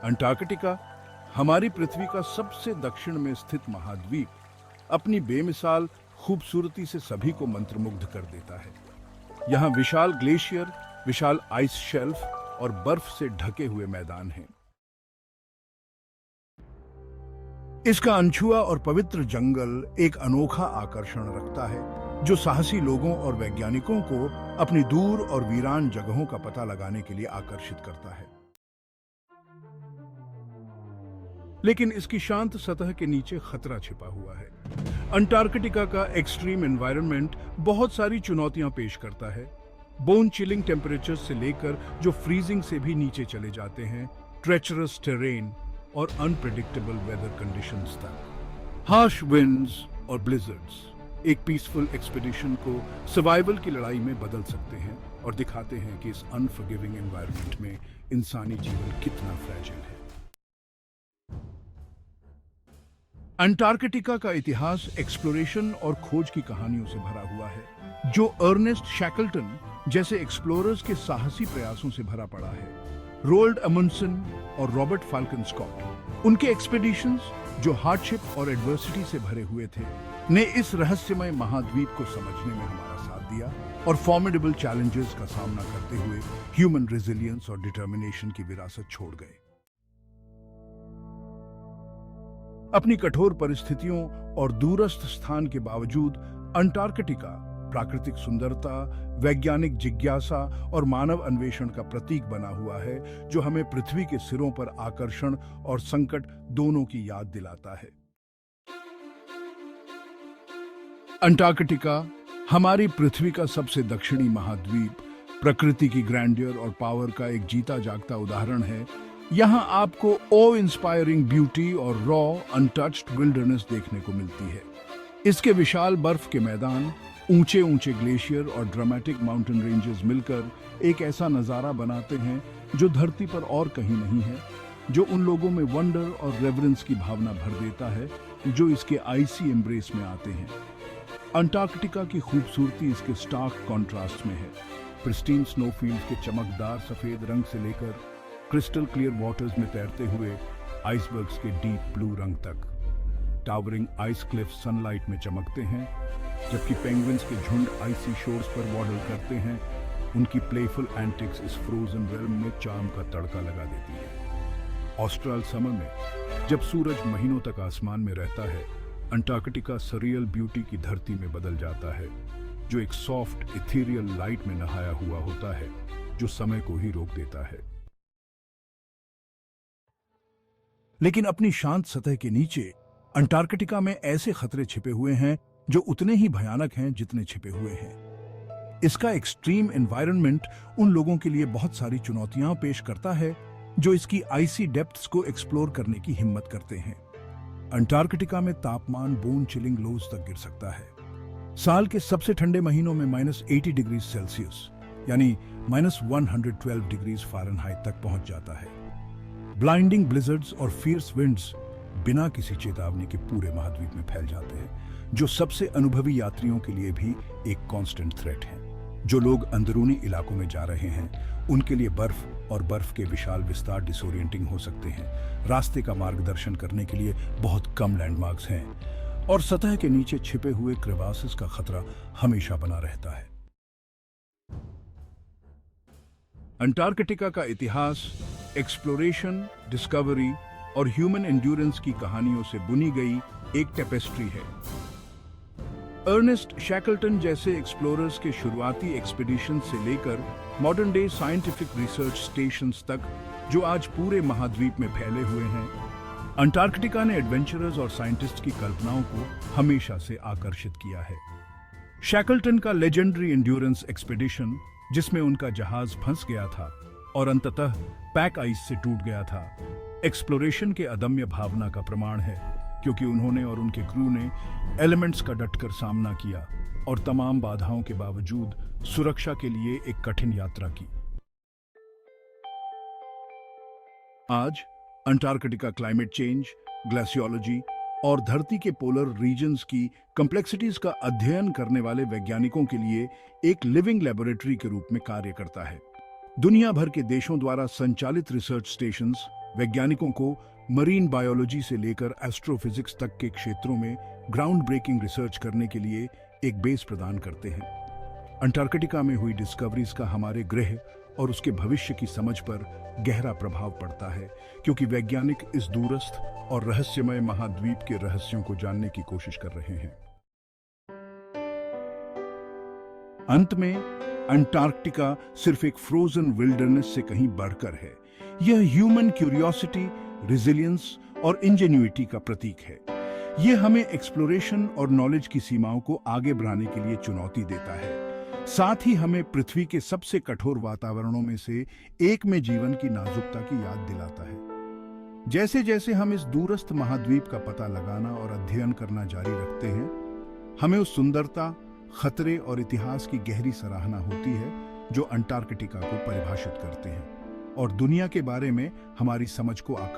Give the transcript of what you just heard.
Antarctica हमारी पृथ्वी का सबसे दक्षिण में स्थित महाद्वीप अपनी बेमिसाल खूबसूरती से सभी को मंत्रमुग्ध कर देता है। यहाँ विशाल ग्लेशियर, विशाल आइस शेल्फ और बर्फ से ढके हुए मैदान हैं। इसका अनछुआ और पवित्र जंगल एक अनोखा आकर्षण रखता है, जो साहसी लोगों और वैज्ञानिकों को अपनी दूर और वीरान जगहों का पता लगाने के लिए आकर्षित करता है। लेकिन इसकी शांत सतह के नीचे खतरा छिपा हुआ है। अंटार्कटिका का एक्सट्रीम एनवायरनमेंट बहुत सारी चुनौतियां पेश करता है। बोन चिलिंग टेम्परेचर्स से लेकर जो फ्रीजिंग से भी नीचे चले जाते हैं, ट्रेचरस टेरेन और अनप्रेडिक्टेबल वेदर कंडीशंस तक। हार्श विंड्स और ब्लिजर्ड्स एक पीसफुल एक्सपीडिशन को सर्वाइवल की लड़ाई में बदल सकते हैं और दिखाते हैं कि इस अनफॉरगिविंग एनवायरनमेंट में इंसानी जीवन कितना फ्रैजाइल है। अंटार्कटिका का इतिहास एक्सप्लोरेशन और खोज की कहानियों से भरा हुआ है, जो अर्नेस्ट शैकल्टन जैसे एक्सप्लोरर्स के साहसी प्रयासों से भरा पड़ा है। रोल्ड अमुंडसेन और रॉबर्ट फाल्कन स्कॉट, उनके एक्सपीडिशंस जो हार्डशिप और एडवर्सिटी से भरे हुए थे, ने इस रहस्यमय महाद्वीप को समझने में हमारा साथ दिया और फॉर्मिडेबल चैलेंजेस का सामना करते हुए ह्यूमन रेजिलियंस और डिटर्मिनेशन की विरासत छोड़ गए। अपनी कठोर परिस्थितियों और दूरस्थ स्थान के बावजूद अंटार्कटिका प्राकृतिक सुंदरता, वैज्ञानिक जिज्ञासा और मानव अन्वेषण का प्रतीक बना हुआ है, जो हमें पृथ्वी के सिरों पर आकर्षण और संकट दोनों की याद दिलाता है। अंटार्कटिका हमारी पृथ्वी का सबसे दक्षिणी महाद्वीप प्रकृति की ग्रैंडियर और पावर का एक जीता जागता उदाहरण है। यहाँ आपको ओ इंस्पायरिंग ब्यूटी और रॉ अनटच्ड विल्डरनेस देखने को मिलती है। इसके विशाल बर्फ के मैदान, ऊंचे ऊंचे ग्लेशियर और ड्रामेटिक माउंटेन रेंजेस मिलकर एक ऐसा नज़ारा बनाते हैं जो धरती पर और कहीं नहीं है, जो उन लोगों में वंडर और रेवरेंस की भावना भर देता है जो इसके आइसी एम्ब्रेस में आते हैं। अंटार्कटिका की खूबसूरती इसके स्टार्क कॉन्ट्रास्ट में है। प्रिस्टीन स्नोफील्ड के चमकदार सफेद रंग से लेकर क्रिस्टल क्लियर वाटर्स में तैरते हुए आइसबर्ग्स के डीप ब्लू रंग तक। टावरिंग आइस क्लिफ सनलाइट में चमकते हैं, जबकि पेंगुइन्स के झुंड आइसी शोर्स पर वॉडल करते हैं। उनकी प्लेफुल एंटिक्स इस फ्रोजन रेल्म में चार्म का तड़का लगा देती है। ऑस्ट्रल समर में जब सूरज महीनों तक आसमान में रहता है, अंटार्कटिका सरियल ब्यूटी की धरती में बदल जाता है, जो एक सॉफ्ट इथेरियल लाइट में नहाया हुआ होता है, जो समय को ही रोक देता है। लेकिन अपनी शांत सतह के नीचे अंटार्कटिका में ऐसे खतरे छिपे हुए हैं जो उतने ही भयानक हैं जितने छिपे हुए हैं। इसका एक्सट्रीम एनवायरनमेंट उन लोगों के लिए बहुत सारी चुनौतियां पेश करता है जो इसकी आइसी डेप्थ्स को एक्सप्लोर करने की हिम्मत करते हैं। अंटार्कटिका में तापमान बोन चिलिंग लोज तक गिर सकता है। साल के सबसे ठंडे महीनों में -80 डिग्री सेल्सियस यानी -112 डिग्री फ़ारेनहाइट तक पहुंच जाता है। ब्लाइंडिंग ब्लिजर्ड्स और फियर्स विंड्स बिना किसी चेतावनी के पूरे महाद्वीप में फैल जाते हैं, जो सबसे अनुभवी यात्रियों के लिए भी एक कांस्टेंट थ्रेट है। जो लोग अंदरूनी इलाकों में जा रहे हैं, उनके लिए बर्फ और बर्फ के विशाल विस्तार डिसोरिएंटिंग हो सकते हैं। रास्ते का मार्गदर्शन करने के लिए बहुत कम लैंडमार्क्स हैं और सतह के नीचे छिपे हुए क्रेवासेस का खतरा हमेशा बना रहता है। अंटार्कटिका का इतिहास एक्सप्लोरेशन, डिस्कवरी और ह्यूमन एंड्योरेंस की कहानियों से बुनी गई एक टेपेस्ट्री है। अर्नेस्ट शैकल्टन जैसे एक्सप्लोरर्स के शुरुआती एक्सपीडिशन से लेकर modern day scientific research stations तक, जो आज पूरे महाद्वीप में फैले हुए हैं, अंटार्कटिका ने एडवेंचरर्स और साइंटिस्ट की कल्पनाओं को हमेशा से आकर्षित किया है। शैकल्टन का लेजेंडरी एंड्योरेंस एक्सपीडिशन, जिसमें उनका जहाज फंस गया था और अंततः पैक आइस से टूट गया था, एक्सप्लोरेशन के अदम्य भावना का प्रमाण है, क्योंकि उन्होंने और उनके क्रू ने एलिमेंट्स का डटकर सामना किया और तमाम बाधाओं के बावजूद सुरक्षा के लिए एक कठिन यात्रा की। आज अंटार्कटिका क्लाइमेट चेंज, ग्लेशियोलॉजी और धरती के पोलर रीजन्स की कॉम्प्लेक्सिटीज का अध्ययन करने वाले वैज्ञानिकों के लिए एक लिविंग लेबोरेटरी के रूप में कार्य करता है। दुनिया भर के देशों द्वारा संचालित रिसर्च स्टेशंस वैज्ञानिकों को मरीन बायोलॉजी से लेकर एस्ट्रोफिजिक्स तक के क्षेत्रों में ग्राउंड ब्रेकिंग रिसर्च करने के लिए एक बेस प्रदान करते हैं। अंटार्कटिका में हुई डिस्कवरीज का हमारे ग्रह और उसके भविष्य की समझ पर गहरा प्रभाव पड़ता है, क्योंकि वैज्ञानिक इस दूरस्थ और रहस्यमय महाद्वीप के रहस्यों को जानने की कोशिश कर रहे हैं। अंत में अंटार्कटिका सिर्फ एक फ्रोजन विल्डरनेस से कहीं बढ़कर है। यह ह्यूमन क्यूरियोसिटी, रिजिलियंस और इंजेन्युइटी का प्रतीक है। यह हमें एक्सप्लोरेशन और नॉलेज की सीमाओं को आगे बढ़ाने के लिए चुनौती देता है। साथ ही हमें पृथ्वी के सबसे कठोर वातावरणों में से एक में जीवन की नाजुकता की याद दिलाता है। जैसे जैसे हम इस दूरस्थ महाद्वीप का पता लगाना और अध्ययन करना जारी रखते हैं, हमें उस सुंदरता, खतरे और इतिहास की गहरी सराहना होती है जो अंटार्कटिका को परिभाषित करते हैं और दुनिया के बारे में हमारी समझ को आकार